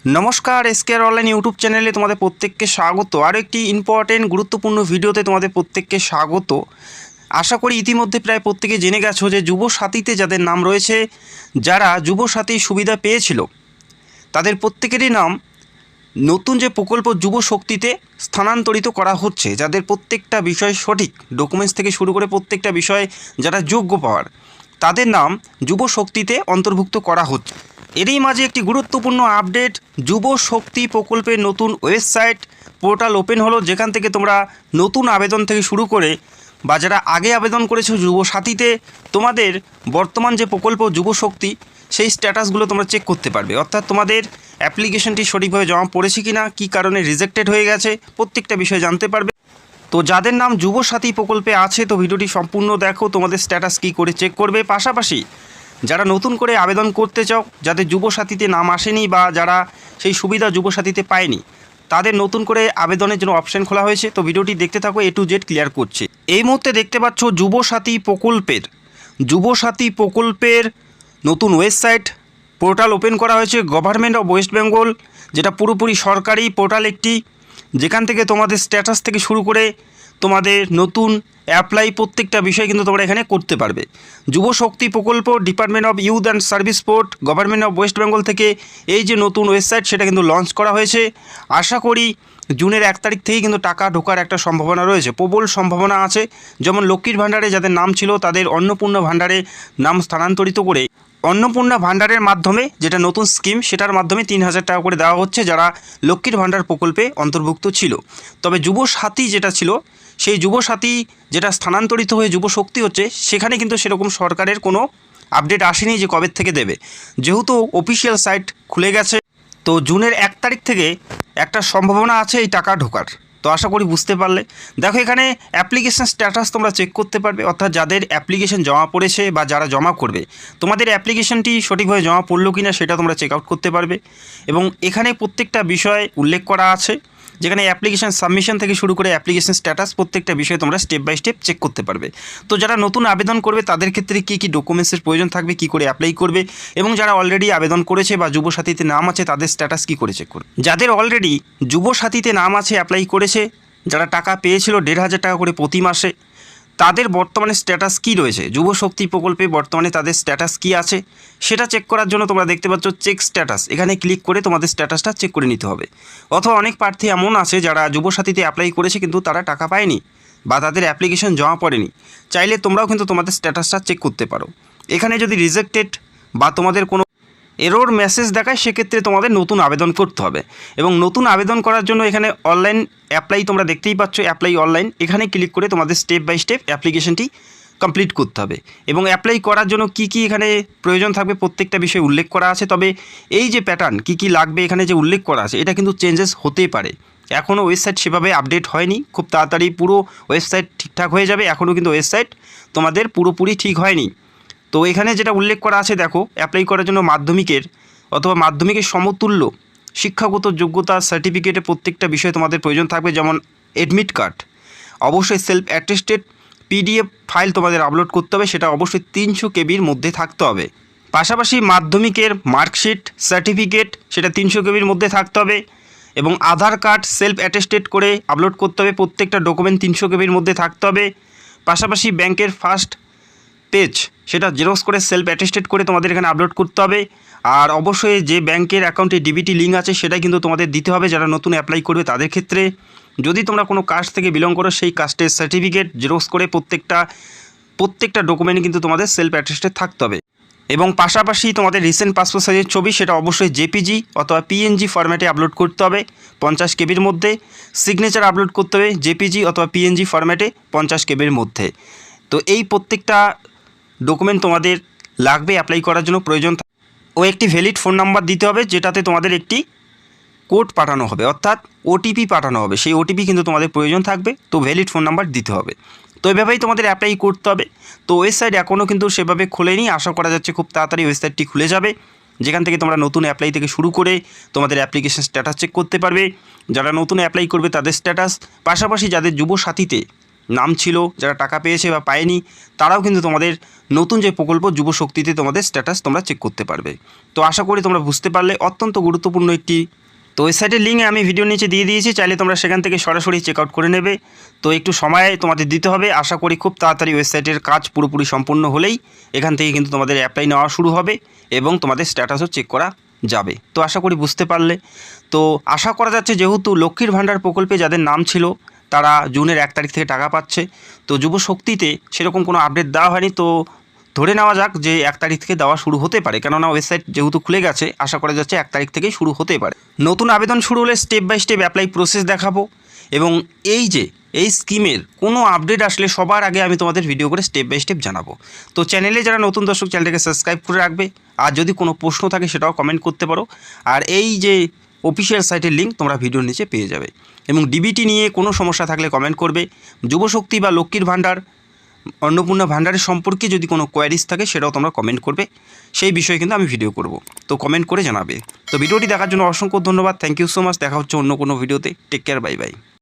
নমস্কার, এসকেআর online YouTube চ্যানেলে তোমাদের প্রত্যেককে স্বাগত। আর একটি ইম্পর্টেন্ট গুরুত্বপূর্ণ ভিডিওতে তোমাদের প্রত্যেককে স্বাগত। আশা করি ইতিমধ্যে প্রায় প্রত্যেকে জেনে গেছো যে যুবসাথীতে যাদের নাম রয়েছে, যারা যুবসাথী সুবিধা পেয়েছিল, তাদের প্রত্যেকেরই নাম নতুন যে প্রকল্প যুবশক্তিতে স্থানান্তরিত করা হচ্ছে। যাদের প্রত্যেকটা বিষয় সঠিক, ডকুমেন্টস থেকে শুরু করে প্রত্যেকটা বিষয় যারা যোগ্য পাওয়ার, তাদের নাম যুবশক্তিতে অন্তর্ভুক্ত করা হচ্ছে। এরই মাঝে একটি গুরুত্বপূর্ণ আপডেট, যুবশক্তি প্রকল্পের নতুন ওয়েবসাইট পোর্টাল ওপেন হলো, যেখান থেকে তোমরা নতুন আবেদন থেকে শুরু করে বা যারা আগে আবেদন করেছো যুবসাথীতে, তোমাদের বর্তমান যে প্রকল্প যুবশক্তি, সেই স্ট্যাটাসগুলো তোমরা চেক করতে পারবে। অর্থাৎ তোমাদের অ্যাপ্লিকেশনটি সঠিকভাবে জমা পড়েছে কিনা, কী কারণে রিজেক্টেড হয়ে গেছে, প্রত্যেকটা বিষয় জানতে পারবে। তো যাদের নাম যুবসাথী প্রকল্পে আছে, তো ভিডিওটি সম্পূর্ণ দেখো, তোমাদের স্ট্যাটাস কী করে চেক করবে। পাশাপাশি যারা নতুন করে আবেদন করতে চাও, যাদের যুবসাথীতে নাম আসেনি বা যারা সেই সুবিধা যুবসাথীতে পায়নি, তাদের নতুন করে আবেদনের জন্য অপশান খোলা হয়েছে। তো ভিডিওটি দেখতে থাকো, A to Z ক্লিয়ার করছে। এই মুহূর্তে দেখতে পাচ্ছ যুবসাথী প্রকল্পের নতুন ওয়েবসাইট পোর্টাল ওপেন করা হয়েছে গভর্নমেন্ট অফ ওয়েস্ট বেঙ্গল, যেটা পুরোপুরি সরকারি পোর্টাল একটি, যেখান থেকে তোমাদের স্ট্যাটাস থেকে শুরু করে তোমাদের নতুন অ্যাপ্লাই প্রত্যেকটা বিষয় কিন্তু তোমরা এখানে করতে পারবে। যুবশক্তি প্রকল্প, department of youth and service sport, government of West Bengal থেকে এই যে নতুন ওয়েবসাইট, সেটা কিন্তু লঞ্চ করা হয়েছে। আশা করি জুনের 1 তারিখ থেকেই কিন্তু টাকা ঢোকার একটা সম্ভাবনা রয়েছে, প্রবল সম্ভাবনা আছে। যেমন লক্ষ্মীর ভাণ্ডারে যাদের নাম ছিল, তাদের অন্নপূর্ণা ভাণ্ডারে নাম স্থানান্তরিত করে অন্নপূর্ণা ভাণ্ডারের মাধ্যমে, যেটা নতুন স্কিম, সেটার মাধ্যমে 3,000 টাকা করে দেওয়া হচ্ছে যারা লক্ষ্মীর ভাণ্ডার প্রকল্পে অন্তর্ভুক্ত ছিল। তবে যুবসাথী যেটা ছিল, সেই যুবসাথী যেটা স্থানান্তরিত হয়ে যুবশক্তি হচ্ছে, সেখানে কিন্তু সেরকম সরকারের কোনো আপডেট আসেনি যে কবে থেকে দেবে। যেহেতু অফিসিয়াল সাইট খুলে গেছে, তো জুনের 1 তারিখ থেকে একটা সম্ভাবনা আছে এই টাকা ঢোকার। তো আশা করি বুঝতে পারলে। দেখো, এখানে অ্যাপ্লিকেশান স্ট্যাটাস তোমরা চেক করতে পারবে, অর্থাৎ যাদের অ্যাপ্লিকেশন জমা পড়েছে বা যারা জমা করবে, তোমাদের অ্যাপ্লিকেশনটি সঠিকভাবে জমা পড়লো কি না সেটা তোমরা চেক আউট করতে পারবে। এবং এখানে প্রত্যেকটা বিষয় উল্লেখ করা আছে, যেখানে অ্যাপ্লিকেশান সাবমিশন থেকে শুরু করে অ্যাপ্লিকেশান স্ট্যাটাস প্রত্যেকটা বিষয় তোমরা স্টেপ বাই স্টেপ চেক করতে পারবে। তো যারা নতুন আবেদন করবে, তাদের ক্ষেত্রে কী কী ডকুমেন্টসের প্রয়োজন থাকবে, কী করে অ্যাপ্লাই করবে, এবং যারা অলরেডি আবেদন করেছে বা যুবসাথীতে নাম আছে, তাদের স্ট্যাটাস কী করে চেক করবে। যাদের অলরেডি যুবসাথীতে নাম আছে, অ্যাপ্লাই করেছে, যারা টাকা পেয়েছিল 1,500 টাকা করে প্রতি মাসে, তাদের বর্তমানে স্ট্যাটাস কী রয়েছে, যুবশক্তি প্রকল্পে বর্তমানে তাদের স্ট্যাটাস কী আছে, সেটা চেক করার জন্য তোমরা দেখতে পাচ্ছ চেক স্ট্যাটাস। এখানে ক্লিক করে তোমাদের স্ট্যাটাসটা চেক করে নিতে হবে। অথবা অনেক প্রার্থী এমন আছে যারা যুবসাথীতে অ্যাপ্লাই করেছে কিন্তু তারা টাকা পায়নি বা তাদের অ্যাপ্লিকেশন জমা পড়েনি, চাইলে তোমরাও কিন্তু তোমাদের স্ট্যাটাসটা চেক করতে পারো। এখানে যদি রিজেক্টেড বা তোমাদের কোনো এরর মেসেজ দেখায়, সেক্ষেত্রে তোমাদের নতুন আবেদন করতে হবে। এবং নতুন আবেদন করার জন্য এখানে অনলাইন অ্যাপ্লাই তোমরা দেখতেই পাচ্ছ, অ্যাপ্লাই অনলাইন, এখানে ক্লিক করে তোমাদের স্টেপ বাই স্টেপ অ্যাপ্লিকেশনটি কমপ্লিট করতে হবে। এবং অ্যাপ্লাই করার জন্য কি কি এখানে প্রয়োজন থাকবে প্রত্যেকটা বিষয় উল্লেখ করা আছে। তবে এই যে প্যাটার্ন কি কি লাগবে এখানে যে উল্লেখ করা আছে, এটা কিন্তু চেঞ্জেস হতেই পারে। এখনও ওয়েবসাইট সেভাবে আপডেট হয়নি, খুব তাড়াতাড়ি পুরো ওয়েবসাইট ঠিকঠাক হয়ে যাবে। এখনও কিন্তু ওয়েবসাইট তোমাদের পুরোপুরি ঠিক হয়নি। তো এখানে যেটা উল্লেখ করা আছে, দেখো, অ্যাপ্লাই করার জন্য মাধ্যমিকের অথবা মাধ্যমিকের সমতুল্য শিক্ষাগত যোগ্যতা সার্টিফিকেটের প্রত্যেকটা বিষয়ে তোমাদের প্রয়োজন থাকবে। যেমন অ্যাডমিট কার্ড, অবশ্যই সেলফ অ্যাটেস্টেড PDF ফাইল তোমাদের আপলোড করতে হবে, সেটা অবশ্যই 300 কেবির মধ্যে থাকতে হবে। পাশাপাশি মাধ্যমিকের মার্কশিট সার্টিফিকেট, সেটা 300 কেবির মধ্যে থাকতে হবে। এবং আধার কার্ড সেলফ অ্যাটেস্টেড করে আপলোড করতে হবে, প্রত্যেকটা ডকুমেন্ট 300 কেবির মধ্যে থাকতে হবে। পাশাপাশি ব্যাংকের ফার্স্ট পেজ, সেটা জেরক্স করে সেলফ অ্যাটেস্টেড করে তোমাদের এখানে আপলোড করতে হবে। আর অবশ্যই যে ব্যাংকের অ্যাকাউন্টে DBT লিঙ্ক আছে, সেটা কিন্তু তোমাদের দিতে হবে যারা নতুন অ্যাপ্লাই করবে তাদের ক্ষেত্রে। যদি তোমরা কোনো কাস্ট থেকে বিলং করো, সেই কাস্টের সার্টিফিকেট জেরক্স করে প্রত্যেকটা ডকুমেন্টে কিন্তু তোমাদের সেলফ অ্যাটেস্টেড থাকতে হবে। এবং পাশাপাশি তোমাদের রিসেন্ট পাসপোর্ট সাইজের ছবি, সেটা অবশ্যই JPG অথবা PNG ফরম্যাটে আপলোড করতে হবে 50 কেবির মধ্যে। সিগনেচার আপলোড করতে হবে JPG অথবা PNG ফরম্যাটে 50 কেবির মধ্যে। তো এই প্রত্যেকটা ডকুমেন্ট তোমাদের লাগবে অ্যাপ্লাই করার জন্য প্রয়োজন। ও একটি ভ্যালিড ফোন নাম্বার দিতে হবে, যেটাতে তোমাদের একটি কোড পাঠানো হবে, অর্থাৎ OTP পাঠানো হবে। সেই OTP কিন্তু তোমাদের প্রয়োজন থাকবে, তো ভ্যালিড ফোন নাম্বার দিতে হবে। তো এভাবেই তোমাদের অ্যাপ্লাই করতে হবে। তো ওয়েবসাইট এখনও কিন্তু সেভাবে খোলেনি, আশা করা যাচ্ছে খুব তাড়াতাড়ি ওয়েবসাইটটি খুলে যাবে, যেখান থেকে তোমরা নতুন অ্যাপ্লাই থেকে শুরু করে তোমাদের অ্যাপ্লিকেশন স্ট্যাটাস চেক করতে পারবে। যারা নতুন অ্যাপ্লাই করবে তাদের স্ট্যাটাস, পাশাপাশি যাদের যুবসাথীতে নাম ছিল, যারা টাকা পেয়েছে বা পায়নি, তারাও কিন্তু তোমাদের নতুন যে প্রকল্প যুবশক্তিতে তোমাদের স্ট্যাটাস তোমরা চেক করতে পারবে। তো আশা করি তোমরা বুঝতে পারলে, অত্যন্ত গুরুত্বপূর্ণ একটি। তো ওয়েবসাইটের লিঙ্ক আমি ভিডিওর নিচে দিয়ে দিয়েছি, চাইলে তোমরা সেখান থেকে সরাসরি চেক আউট করে নেবে। তো একটু সময় তোমাদের দিতে হবে, আশা করি খুব তাড়াতাড়ি ওয়েবসাইটের কাজ পুরোপুরি সম্পূর্ণ হলেই এখান থেকে কিন্তু তোমাদের অ্যাপ্লাই নেওয়া শুরু হবে এবং তোমাদের স্ট্যাটাসও চেক করা যাবে। তো আশা করি বুঝতে পারলে। তো আশা করা যাচ্ছে যেহেতু লক্ষ্মীর ভাণ্ডার প্রকল্পে যাদের নাম ছিল তারা জুনের 1 তারিখ থেকে টাকা পাচ্ছে, তো যুবশক্তিতে সেরকম কোনো আপডেট দেওয়া হয়নি। তো ধরে নেওয়া যাক যে 1 তারিখ থেকে দেওয়া শুরু হতে পারে, কেননা ওয়েবসাইট যেহেতু খুলে গেছে, আশা করা যাচ্ছে 1 তারিখ থেকেই শুরু হতে পারে। নতুন আবেদন শুরু হলে step by step apply process দেখাবো এবং এই স্কিমের কোনো আপডেট আসলে সবার আগে আমি তোমাদের ভিডিও করে স্টেপ বাই স্টেপ জানাবো। তো চ্যানেলে যারা নতুন দর্শক, চ্যানেলটাকে সাবস্ক্রাইব করে রাখবে, আর যদি কোনো প্রশ্ন থাকে সেটাও কমেন্ট করতে পারো। আর এই যে অফিসিয়াল সাইটের লিঙ্ক তোমরা ভিডিওর নিচে পেয়ে যাবে। এবং ডিবিটি নিয়ে কোনো সমস্যা থাকলে কমেন্ট করবে। যুবশক্তি বা লক্ষ্মীর ভাণ্ডার, অন্নপূর্ণা ভাণ্ডারের সম্পর্কে যদি কোনো কোয়ারিজ থাকে সেটাও তোমরা কমেন্ট করবে, সেই বিষয়ে কিন্তু আমি ভিডিও করব। তো কমেন্ট করে জানাবে। তো ভিডিওটি দেখার জন্য অসংখ্য ধন্যবাদ, থ্যাংক ইউ সো মাচ। দেখা হচ্ছে অন্য কোনো ভিডিওতে। Take care, bye by.